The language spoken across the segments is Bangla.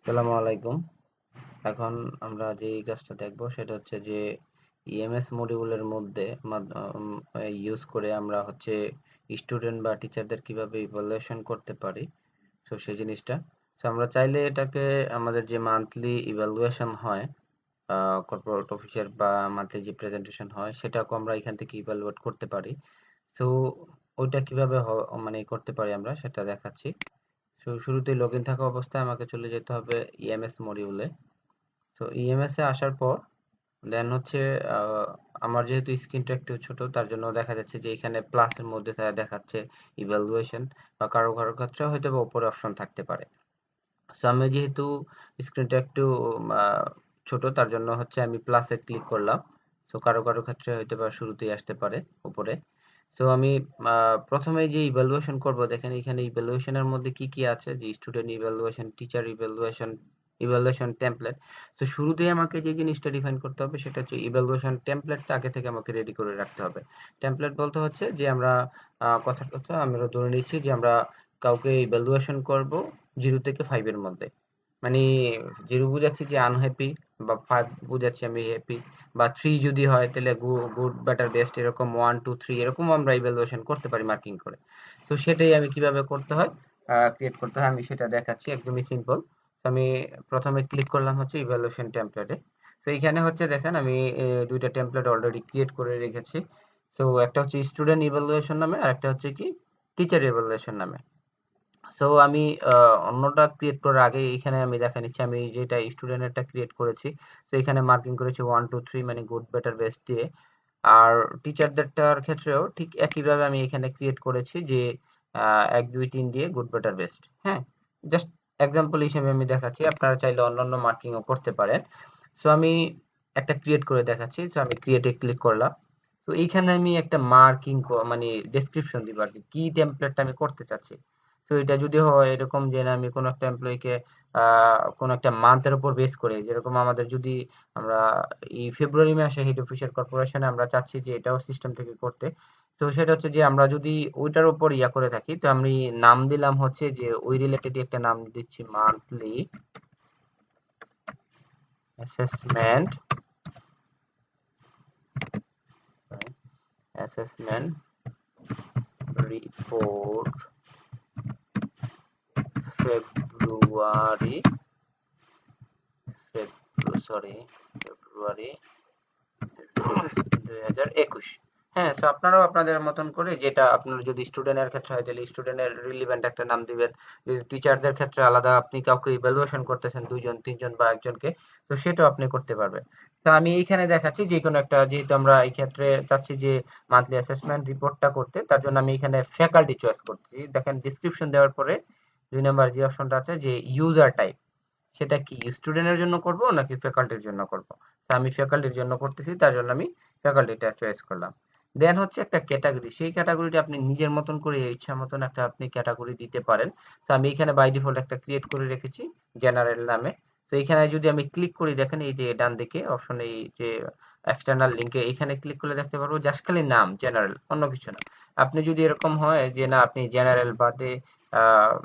আসসালামু আলাইকুম। এখন আমরা যে কাজটা দেখব সেটা হচ্ছে যে ইএমএস মডিউলের মধ্যে ইউজ করে আমরা হচ্ছে স্টুডেন্ট বা টিচারদের কিভাবে ইভালুয়েশন করতে পারি। সেই জিনিসটা আমরা চাইলে এটাকে আমাদের যে মান্থলি ইভালুয়েশন হয় কর্পোরেট অফিসের বা মান্থলি যে প্রেজেন্টেশন হয় সেটাকে আমরা এখান থেকে ইভালুয়েট করতে পারি। তো ওইটা কিভাবে মানে করতে পারি আমরা সেটা দেখাচ্ছি। শুরুতেই লগ ইন থাকা অবস্থায় আমাকে চলে যেতে হবে ইএমএস মডিউলে। তো ইএমএস এ আসার পর দেন হচ্ছে আহ, আমার যেহেতু স্ক্রিনটা একটু ছোট তার জন্য দেখা যাচ্ছে যে এখানে প্লাসের মধ্যে দেখাচ্ছে ইভ্যালুয়েশন, বা কারো কারো ক্ষেত্রে হয়তো বা উপরে অপশন থাকতে পারে। সো আমি যেহেতু স্ক্রিনটা একটু ছোট তার জন্য হচ্ছে আমি প্লাসে ক্লিক করলাম। সো কারো কারো ক্ষেত্রে হয়তো বা শুরুতেই আসতে পারে উপরে। সো আমি প্রথমে যে ইভ্যালুয়েশন করব, দেখেন এখানে ইভ্যালুয়েশনের মধ্যে কি কি আছে, যে student evaluation, teacher evaluation, evaluation template. তো শুরুতেই আমাকে যে জিনিসটা ডিফাইন করতে হবে সেটা হচ্ছে ইভ্যালুয়েশন টেমপ্লেটটা আগে থেকে আমাকে রেডি করে রাখতে হবে। টেমপ্লেট বলতে হচ্ছে যে আমরা কথার কথা আমরা ধরে নিচ্ছি যে আমরা কাউকে ইভ্যালুয়েশন করব 0 থেকে 5 এর মধ্যে। মানে 0 বুঝাচ্ছি যে আনহ্যাপি, বা 5 বুঝাচ্ছি আমি হ্যাপি, বা 3 যদি হয় তাহলে গুড, বেটার, বেস্ট, এরকম 1 2 3 এরকম আমরা ইভ্যালুয়েশন করতে পারি মার্কিং করে। তো সেটাই আমি কিভাবে করতে হয়, ক্রিয়েট করতে হয় আমি সেটা দেখাচ্ছি, একদমই সিম্পল। আমি প্রথমে ক্লিক করলাম হচ্ছে ইভ্যালুয়েশন টেমপ্লেটে। তো এইখানে হচ্ছে দেখেন আমি দুইটা টেমপ্লেট অলরেডি ক্রিয়েট করে রেখেছি। তো একটা হচ্ছে স্টুডেন্ট ইভ্যালুয়েশন নামে, আর একটা হচ্ছে কি টিচার ইভ্যালুয়েশন নামে। সো আমি অন্যটা ক্রিয়েট করার আগে এখানে আমি দেখে নিচ্ছি আমি যেটা স্টুডেন্টেরটা ক্রিয়েট করেছি। তো এখানে মার্কিং করেছি 1 2 3 মানে গুড, বেটার, বেস্ট দিয়ে। আর টিচারদেরটার ক্ষেত্রেও ঠিক একইভাবে আমি এখানে ক্রিয়েট করেছি যে 1 2 3 দিয়ে গুড, বেটার, বেস্ট। হ্যাঁ, জাস্ট এক্সাম্পল হিসেবে আমি দেখাচ্ছি, আপনারা চাইলে অন্যান্য মার্কিংও করতে পারেন। সো আমি একটা ক্রিয়েট করে দেখাচ্ছি। সো আমি ক্রিয়েটে ক্লিক করলাম। তো এইখানে আমি একটা মার্কিং মানে ডেসক্রিপশন দিব আর কি, কি টেমপ্লেটটা আমি করতে চাচ্ছি। তো এটা যদি হয় এরকম যে না, আমি কোনো একটা এমপ্লয়িকে কোনো একটা মান্থের উপর বেস করে, যেরকম আমাদের যদি আমরা এই ফেব্রুয়ারি মাসে হেড অফিসের কর্পোরেশনে আমরা চাচ্ছি যে এটাও সিস্টেম থেকে করতে। তো সেটা হচ্ছে যে আমরা যদি ওইটার উপর ইয়া করে থাকি, তো আমি নাম দিলাম হচ্ছে যে ওই রিলেটেড একটা নাম দিচ্ছি মান্থলি অ্যাসেসমেন্ট, অ্যাসেসমেন্ট রিপোর্ট ফেব্রুয়ারি, ফেব্রুয়ারি 2021। হ্যাঁ, সো আপনারাও আপনাদের মতন করে, যেটা আপনার যদি স্টুডেন্টের ক্ষেত্রে হয় তাহলে স্টুডেন্টের রিলিভেন্ট একটা নাম দিবেন। যদি টিচারদের ক্ষেত্রে আলাদা, আপনি কাউকে ইভ্যালুয়েশন করতেছেন 2 জন 3 জন বা একজনকে, তো সেটাও আপনি করতে পারবেন। তো আমি এইখানে দেখাচ্ছি যে কোনো একটা, যেহেতু আমরা এই ক্ষেত্রে চাচ্ছি যে মান্থলি অ্যাসেসমেন্ট রিপোর্টটা করতে, তার জন্য আমি এখানে ফ্যাকাল্টি চয়েস করছি। দেখেন ডিসক্রিপশন দেওয়ার পরে 2 নম্বর যে অপশনটা আছে যে ইউজার টাইপ, সেটা কি স্টুডেন্টের জন্য করব নাকি ফ্যাকাল্টির জন্য করব। তো আমি ফ্যাকাল্টির জন্য করতেছি, তার জন্য আমি ফ্যাকাল্টিটা চয়েস করলাম। দেন হচ্ছে একটা ক্যাটাগরি, সেই ক্যাটাগরিটা আপনি নিজের মতন করে ইচ্ছা মতন একটা আপনি ক্যাটাগরি দিতে পারেন। তো আমি এখানে বাই ডিফল্ট একটা ক্রিয়েট করে রেখেছি জেনারেল নামে। তো এখানে যদি আমি ক্লিক করি, দেখেন এই যে ডান দিকে অপশন, এই যে এক্সটার্নাল লিঙ্কে এখানে ক্লিক করলে দেখতে পারবো জাস্ট খালি নাম জেনারেল, অন্য কিছু না। আপনি যদি এরকম হয় যে না আপনি জেনারেল বাদে আহ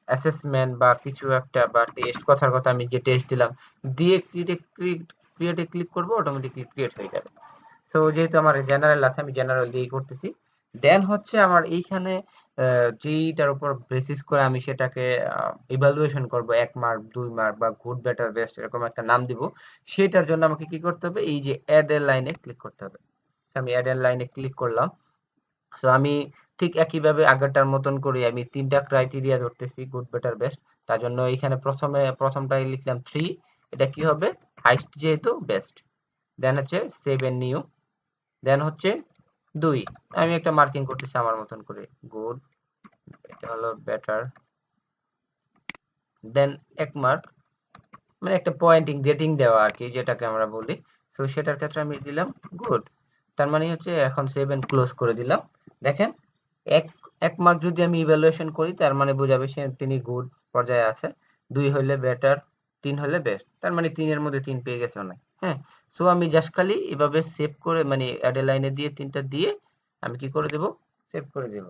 অ্যাসেসমেন্ট বা কিছু একটা, বা টেস্ট, কথার কথা আমি যে টেস্ট দিলাম দিয়ে ক্রিয়েটে ক্লিক করবো, অটোমেটিকলি ক্রিয়েট হয়ে যাবে। সো যেহেতু আমার জেনারেল আছে আমি জেনারেল দিয়েই করতেছি। দেন হচ্ছে আমার এইখানে যেইটার উপর বেসিস করে আমি সেটাকে ইভালুয়েশন করব, 1 মার্ক 2 মার্ক বা গুড, বেটার, বেস্ট এরকম একটা নাম দিব। সেটার জন্য আমাকে কি করতে হবে, এই যে অ্যাড এর লাইনে ক্লিক করতে হবে। So, আমি অ্যাড এর লাইনে ক্লিক করলাম। সো আমি ঠিক একইভাবে আগেরটার মতন করে আমি 3টা ক্রাইটেরিয়া ধরতেছি গুড, বেটার, বেস্ট। তার জন্য এখানে প্রথমটাই লিখলাম 3, এটা কি হবে, হাইস্ট যেহেতু বেস্ট। দেন হচ্ছে সেভ এন্ড নিউ। দেন হচ্ছে 2, আমি একটা মার্কিং করতেছি আমার মতন করে গুড, এটা হলো বেটার। দেন 1 মার্ক, মানে একটা পয়েন্টিং রেটিং দেওয়া আর কি, যেটাকে আমরা বলি। সো সেটার ক্ষেত্রে আমি দিলাম গুড। তার মানে হচ্ছে এখন সেভ এন্ড ক্লোজ করে দিলাম। দেখেন এক এক মার্ক যদি আমি ইভ্যালুয়েশন করি তার মানে বোঝাবে তিনি গুড পর্যায়ে আছে। 2 হলে বেটার, 3 হলে বেস্ট, তার মানে 3 এর মধ্যে 3 পেয়ে গেছে অনেক। হ্যাঁ, সো আমি জাস্ট খালি এভাবে সেভ করে, মানে অ্যাড লাইনে দিয়ে 3টা দিয়ে আমি কি করে দেব, সেভ করে দেব।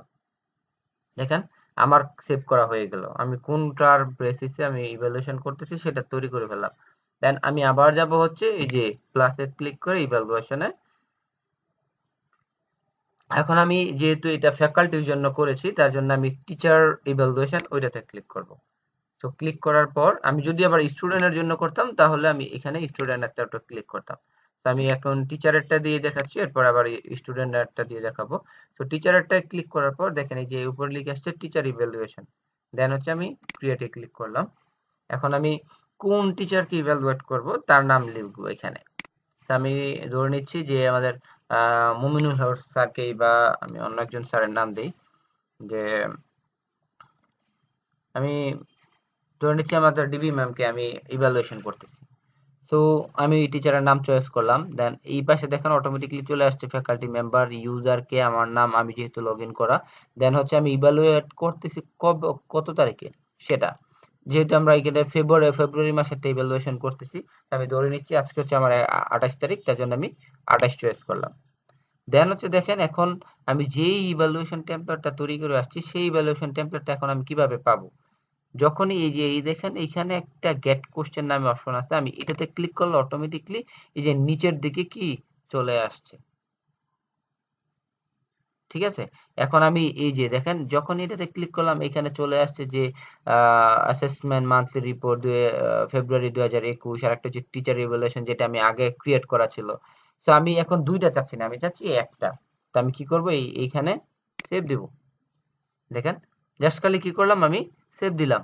দেখেন আমার সেভ করা হয়ে গেল। আমি কোনটার বেসিসে আমি ইভ্যালুয়েশন করতেছি সেটা তৈরি করে ফেললাম। দেন আমি আবার যাব হচ্ছে এই যে প্লাসে ক্লিক করে ইভ্যালুয়েশনে। এখন আমি যেহেতু এটা ফ্যাকাল্টির জন্য করেছি তার জন্য আমি টিচার ইভ্যালুয়েশন ওইটাতে ক্লিক করব। তো ক্লিক করার পর আমি যদি আবার স্টুডেন্টের জন্য করতাম তাহলে আমি এখানে স্টুডেন্ট একটা ক্লিক করতাম। তো আমি এখন টিচারেরটা দিয়ে দেখাচ্ছি, এরপর আবার স্টুডেন্টেরটা দিয়ে দেখাবো। তো টিচারেরটা ক্লিক করার পর দেখেন এই যে উপরে লিখে আসছে টিচার ইভ্যালুয়েশন। দেন হচ্ছে আমি ক্রিয়েটে ক্লিক করলাম। এখন আমি কোন টিচারকে ইভ্যালুয়েট করব তার নাম লিখবো এখানে। তো আমি ধরে নিচ্ছি যে আমাদের মুমিনুল হক স্যারকেই, বা আমি অন্য একজন স্যারের নাম দিই, যে আমি ধরে নিচ্ছি আমাদের ডিবি ম্যামকে আমি ইভ্যালুয়েশন করতেছি। সো আমি টিচারের নাম চয়েস করলাম। দেন এই পাশে দেখেন অটোমেটিকলি চলে আসছে ফ্যাকাল্টি মেম্বার, ইউজার কে, আমার নাম, আমি যেহেতু লগ ইন করা। দেন হচ্ছে আমি ইভ্যালুয়েট করতেছি কত তারিখে সেটা, যেহেতু আমরা এখানে ফেব্রুয়ারি মাসের ইভ্যালুয়েশন করতেছি, আমি ধরে নিচ্ছি আজকে হচ্ছে আমার 28 তারিখ, তার জন্য আমি 28 চয়েস করলাম। দেন হচ্ছে দেখেন এখন আমি যেই ইভ্যালুয়েশন টেমপ্লেটটা তৈরি করে আসছি সেই ইভ্যালুয়েশন টেমপ্লেটটা এখন আমি কিভাবে পাবো। যখনই এই যে এই দেখেন এইখানে একটা গেট কোশ্চেন নামে অপশন আছে, আমি এটাতে ক্লিক করলে অটোমেটিকলি এই যে নিচের দিকে কি চলে আসছে। ঠিক আছে, এখন আমি এই যে দেখেন যখন এটাতে ক্লিক করলাম এখানে চলে আসছে যে অ্যাসেসমেন্ট মান্থলি রিপোর্ট ফেব্রুয়ারি 2021, আর একটা হচ্ছে টিচার ইভ্যালুয়েশন যেটা আমি আগে ক্রিয়েট করা ছিল। তো আমি এখন দুইটা চাচ্ছি না, আমি চাচ্ছি একটা। তো আমি কি করব, এইখানে সেভ দিব। দেখেন জাস্ট খালি কি করলাম, আমি সেভ দিলাম।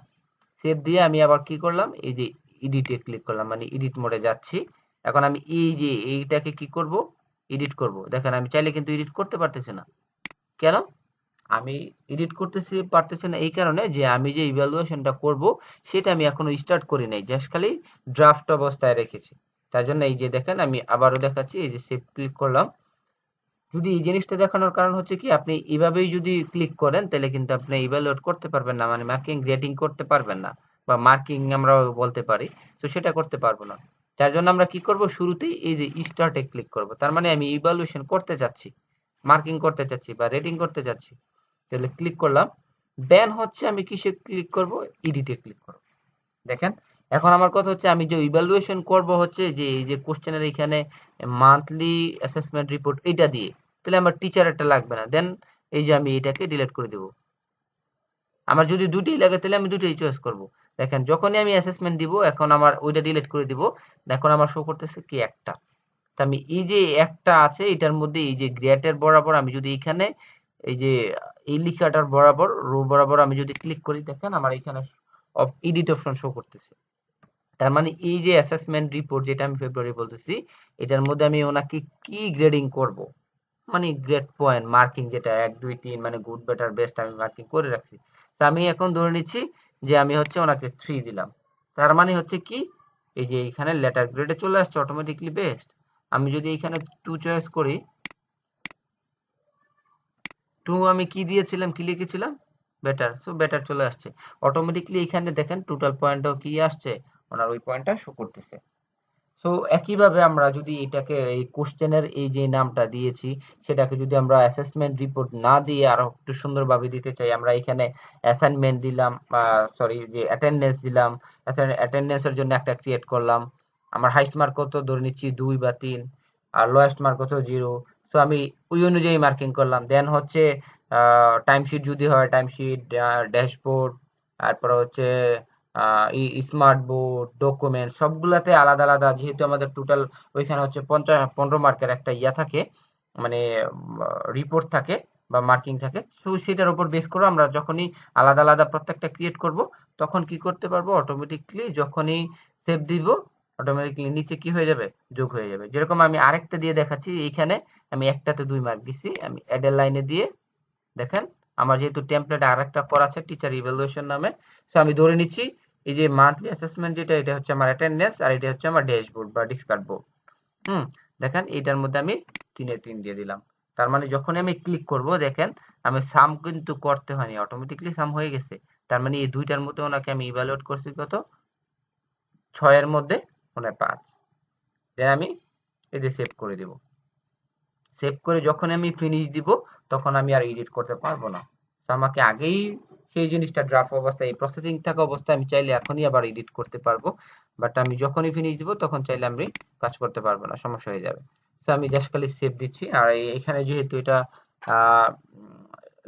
সেভ দিয়ে আমি আবার কি করলাম, এই যে এডিটে ক্লিক করলাম, মানে এডিট মোডে যাচ্ছি। এখন আমি এই যে এইটাকে কি করব, এডিট করব। দেখেন আমি চাইলে কিন্তু এডিট করতে পারতেছি না। কেন আমি এডিট করতেছি পারতেছি না? এই কারণে যে আমি যে ইভ্যালুয়েশনটা করব সেটা আমি এখনো স্টার্ট করি নাই, জাস্ট খালি ড্রাফট অবস্থায় রেখেছি। তার জন্য এই যে দেখেন আমি আবারও দেখাচ্ছি, এই যে সেভ ক্লিক করলাম। যদি এই জিনিসটা দেখানোর কারণ হচ্ছে কি, আপনি এভাবেই যদি ক্লিক করেন তাহলে কিন্তু আপনি ইভ্যালুয়েট করতে পারবেন না, মানে মার্কিং গ্রেডিং করতে পারবেন না, বা মার্কিং আমরা বলতে পারি। তো সেটা করতে পারবো না। তার জন্য আমরা কি করব, শুরুতেই এই যে স্টার্টে ক্লিক করব। তার মানে আমি ইভ্যালুয়েশন করতে চাচ্ছি, মার্কিং করতে চাচ্ছি বা রেটিং করতে চাচ্ছি। তাহলে ক্লিক করলাম। দেন হচ্ছে আমি কিসে ক্লিক করব, এডিটে ক্লিক করব। দেখেন এখন আমার কথা হচ্ছে আমি যে ইভ্যালুয়েশন করব হচ্ছে যে এই যে কোশ্চেনের এখানে মান্থলি অ্যাসেসমেন্ট রিপোর্ট এটা দিয়ে, তাহলে আমার টিচারেরটা লাগবে না। দেন এই যে আমি এটাকে ডিলিট করে দেব। আমার যদি দুটোই লাগে তাহলে আমি দুটোই চয়েস করব। দেখেন যখনই আমি অ্যাসেসমেন্ট দিব এখন আমার ওইটা ডিলিট করে দিব। এখন আমার শো করতেছে কি একটা। তা আমি এই যে একটা আছে এটার মধ্যে এই যে গ্রেটের বরাবর আমি যদি এখানে এই যে এই লেখাটার বরাবর রো বরাবর আমি যদি ক্লিক করি, দেখেন আমার এখানে এডিট অপশন শো করতেছে। তার মানে এই যে অ্যাসেসমেন্ট রিপোর্ট যেটা আমি ফেব্রুয়ারি বলতেছি, এটার মধ্যে আমি ওনাকে কি গ্রেডিং করব, মানে গ্রেড পয়েন্ট মার্কিং যেটা 1 2 3 মানে গুড বেটার বেস্ট আমি মার্কিং করে রাখছি। তো আমি এখন ধরে নিচ্ছি যে আমি হচ্ছে ওনাকে 3 দিলাম। তার মানে হচ্ছে কি, এই যে এখানে লেটার গ্রেডে চলে আসছে অটোমেটিকলি বেস্ট। আমি যদি এখানে 2 চয়েস করি, 2 আমি কি দিয়েছিলাম, কি লিখেছিলাম, বেটার। সো বেটার চলে আসছে অটোমেটিকলি। এখানে দেখেন টোটাল পয়েন্টটাও কি আসছে, ওনার ওই পয়েন্টটা শো করতেছে। সো একইভাবে আমরা যদি এটাকে এই কোশ্চেনের এই যে নামটা দিয়েছি সেটাকে যদি আমরা অ্যাসেসমেন্ট রিপোর্ট না দিয়ে আরো একটু সুন্দরভাবে দিতে চাই, আমরা এখানে অ্যাসাইনমেন্ট দিলাম, সরি যে অ্যাটেন্ডেন্স দিলাম। অ্যাটেন্ডেন্সের জন্য একটা ক্রিয়েট করলাম। আমার হাইস্ট মার্ক কত ধরে নিচ্ছি 2 বা 3, আর লোয়েস্ট মার্ক কত 0। সো আমি ওই অনুযায়ী মার্কিং করলাম। দেন হচ্ছে টাইমশিট যদি হয় টাইমশিট, ড্যাশবোর্ড, তারপরে হচ্ছে স্মার্ট বোর্ড, ডকুমেন্ট সবগুলাতে আলাদা আলাদা, যেহেতু আমাদের টোটাল ওইখানে হচ্ছে 15 মার্কের একটা ইয়া থাকে, মানে রিপোর্ট থাকে বা মার্কিং থাকে। সো সেটার উপর বেস করে আমরা যখনই আলাদা আলাদা প্রত্যেকটা ক্রিয়েট করব তখন কি করতে পারবো, অটোমেটিকলি যখনই সেভ দিব অটোমেটিকলি নিচে কি হয়ে যাবে, যোগ হয়ে যাবে। যেরকম আমি আরেকটা দিয়ে দেখাচ্ছি, এইখানে আমি একটাতে 2 মার্ক দিছি, আমি অ্যাডের লাইনে দিয়ে দেখেন আমার যেহেতু টেমপ্লেট আরেকটা করা আছে টিচার ইভ্যালুয়েশন নামে। সো আমি ধরে নিচ্ছি এই যে মান্থলি অ্যাসেসমেন্ট যেটা, এটা হচ্ছে আমার অ্যাটেন্ডেন্স, আর এটা হচ্ছে আমার ড্যাশবোর্ড বা ডিসকার্ড বোর্ড। দেখেন এটার মধ্যে আমি 3 দিয়ে দিলাম। তার মানে যখন আমি ক্লিক করব দেখেন আমি সাম কিন্তু করতে হয়নি, অটোমেটিকলি সাম হয়ে গেছে। তার মানে এই দুইটার মধ্যে ওনাকে আমি ইভ্যালুয়েট করছি কত, 6 এর মধ্যে ওনার 5। দেন আমি এই যে সেভ করে দিব। সেভ করে যখন আমি ফিনিশ দিব তখন আমি আর এডিট করতে পারবো না। তো আমাকে আগেই সেই জিনিসটা ড্রাফট অবস্থায়, এই প্রসেসিং থাকা অবস্থায় আমি চাইলে এখনই আবার এডিট করতে পারবো, বাট আমি যখনই ফিনিশ দিব তখন চাইলে আমি কাজ করতে পারবো না, সমস্যা হয়ে যাবে। সো আমি জাস্ট খালি সেভ দিচ্ছি, আর এখানে যেহেতু এটা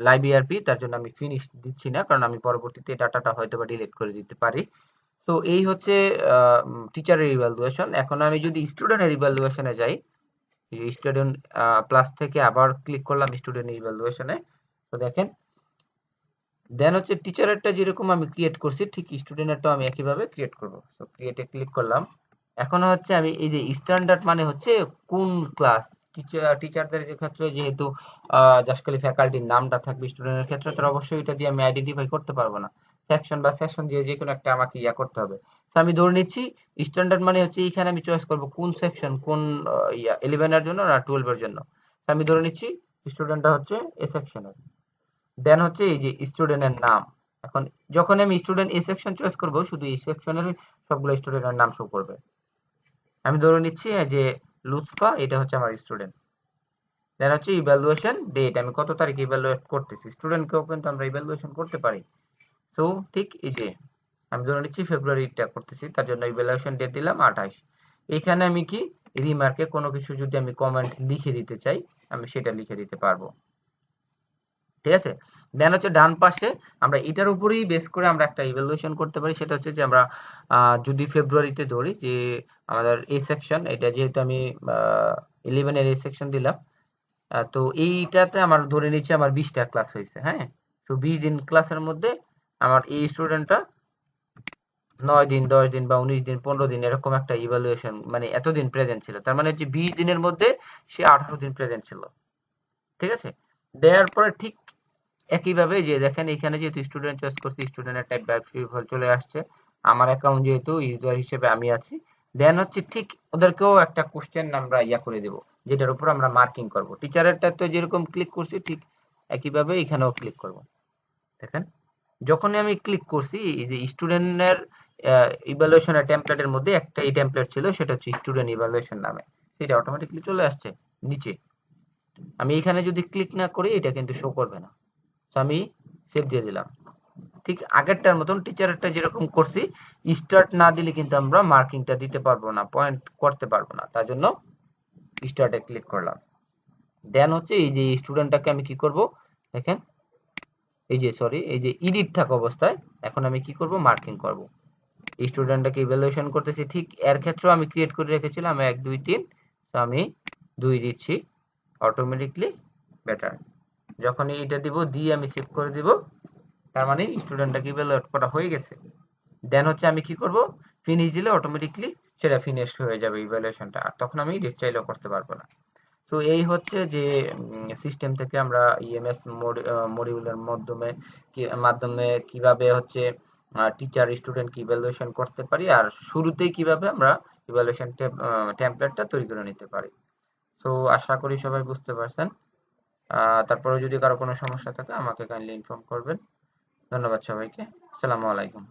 লাইভ ইআরপি, তার জন্য আমি ফিনিশ দিচ্ছি না, কারণ আমি পরবর্তীতে ডাটাটা হয়তো বা ডিলিট করে দিতে পারি। সো এই হচ্ছে টিচারের ইভ্যালুয়েশন। এখন আমি যদি স্টুডেন্টের ইভ্যালুয়েশনে যাই, স্টুডেন্ট প্লাস থেকে আবার ক্লিক করলাম স্টুডেন্ট ইভ্যালুয়েশনে, তো দেখেন দেন হচ্ছে টিচারেরটা যেরকম আমি ক্রিয়েট করছি ঠিক স্টুডেন্টেরটাও আমি একইভাবে ক্রিয়েট করব। সো ক্রিয়েটে ক্লিক করলাম। এখন হচ্ছে আমি এই যে স্ট্যান্ডার্ড মানে হচ্ছে কোন ক্লাস, টিচারদের ক্ষেত্রে যেহেতু জাস্ট খালি ফ্যাকাল্টির নামটা থাকবে, স্টুডেন্টের ক্ষেত্রে তো অবশ্যই এটা দিয়ে আমি আইডেন্টিফাই করতে পারবো না, সেকশন বা সেকশন দিয়ে যে কোনো একটা আমাকে ইয়া করতে হবে। তো আমি ধরে নিচ্ছি স্ট্যান্ডার্ড মানে হচ্ছে এইখানে আমি চয়েস করব কোন সেকশন, কোন ইয়া 11 এর জন্য না 12 এর জন্য। তো আমি ধরে নিচ্ছি স্টুডেন্টটা হচ্ছে এ সেকশনের। দেন হচ্ছে এই যে স্টুডেন্টের নাম। এখন যখন আমি স্টুডেন্ট এ সেকশন চয়েস করব, শুধু এই সেকশনের সবগুলো স্টুডেন্টের নাম শো করবে। আমি ধরে নিচ্ছি যে লুৎফা এটা হচ্ছে আমার স্টুডেন্ট। দেন হচ্ছে ইভ্যালুয়েশন ডেট, আমি কত তারিখ ইভ্যালুয়েট করতেছি, স্টুডেন্টকেও কিন্তু আমরা ইভ্যালুয়েশন করতে পারি। সো ঠিক এই যে আমি ধরে নিচ্ছি ফেব্রুয়ারিটা করতেছি, তার জন্য ইভ্যালুয়েশন ডেট দিলাম 28। এইখানে আমি কি রিমার্কে কোনো কিছু যদি আমি কমেন্ট লিখে দিতে চাই, আমি সেটা লিখে দিতে পারবো। ঠিক আছে। দেন হচ্ছে ডান পাশে আমরা এটার উপরেই বেস করে আমরা একটা ইভ্যালুয়েশন করতে পারি, সেটা হচ্ছে যে আমরা যদি ফেব্রুয়ারিতে ধরি যে আমাদের এ সেকশন, এটা যেহেতু আমি 11 এর এ সেকশন দিলাম, তো এইটাতে আমার ধরে নিচ্ছে আমার 20টা ক্লাস হয়েছে, হ্যাঁ। তো 20 দিন ক্লাসের মধ্যে আমার এই স্টুডেন্টটা 9 দিন 10 দিন বা 19 দিন 15 দিন এরকম একটা ইভ্যালুয়েশন মানে এতদিন প্রেজেন্ট ছিল, তার মানে হচ্ছে 20 দিনের মধ্যে সে 18 দিন প্রেজেন্ট ছিল। ঠিক আছে। দেওয়ার পরে ঠিক একইভাবে যে দেখেন এখানে যেহেতু স্টুডেন্ট চয়েস করছি, স্টুডেন্টের টাইপ বাই ডিফল্ট চলে আসছে, আমার অ্যাকাউন্ট যেহেতু ইউজার হিসেবে আমি আছি। দেন হচ্ছে ঠিক ওদেরকেও একটা কোশ্চেন আমরা ইয়া করে দেব, যেটার উপর আমরা মার্কিং করব। টিচারেরটা তো যেরকম ক্লিক করছি ঠিক একইভাবে এখানেও ক্লিক করব। দেখেন যখনই আমি ক্লিক করছি এই যে স্টুডেন্টের ইভ্যালুয়েশনের টেমপ্লেটের মধ্যে একটা এই টেমপ্লেট ছিল, সেটা হচ্ছে স্টুডেন্ট ইভ্যালুয়েশন নামে, সেটা অটোমেটিকলি চলে আসছে নিচে। আমি এখানে যদি ক্লিক না করি এটা কিন্তু শো করবে না। তো আমি সেভ দিয়ে দিলাম। ঠিক আগেরটার মতন টিচারেরটা যেরকম করছি, স্টার্ট না দিলে কিন্তু আমরা মার্কিংটা দিতে পারবো না, পয়েন্ট করতে পারবো না, তার জন্য স্টার্টে ক্লিক করলাম। দেন হচ্ছে এই যে স্টুডেন্টটাকে আমি কি করব, দেখেন এই যে সরি এই যে এডিট থাকা অবস্থায় এখন আমি কি করব, মার্কিং করব। স্টুডেন্টটাকে ইভ্যালুয়েশন করতেছি, ঠিক এর ক্ষেত্রেও আমি ক্রিয়েট করে রেখেছিলাম 1 2 3, তো আমি 2 দিচ্ছি, অটোমেটিকলি বেটার। যখনই এটা দিব দিয়ে আমি সেভ করে দিব, তার মানে স্টুডেন্টটাকে ইভ্যালুয়েট করা হয়ে গেছে। দেন হচ্ছে আমি কি করব, ফিনিশ দিলে অটোমেটিকলি সেটা ফিনিশ হয়ে যাবে ইভ্যালুয়েশনটা, আর তখন আমি এডিট চাইলেও করতে পারবো না। তো এই হচ্ছে যে সিস্টেম থেকে আমরা ইএমএস মডিউলের মাধ্যমে কিভাবে হচ্ছে টিচার স্টুডেন্ট ইভ্যালুয়েশন করতে পারি, আর শুরুতেই কিভাবে আমরা ইভ্যালুয়েশন টেমপ্লেটটা তৈরি করে নিতে পারি। তো আশা করি সবাই বুঝতে পারছেন। তারপরে যদি কারো কোনো সমস্যা থাকে আমাকে কাইন্ডলি ইনফর্ম করবেন। ধন্যবাদ সবাইকে। আসসালামু আলাইকুম।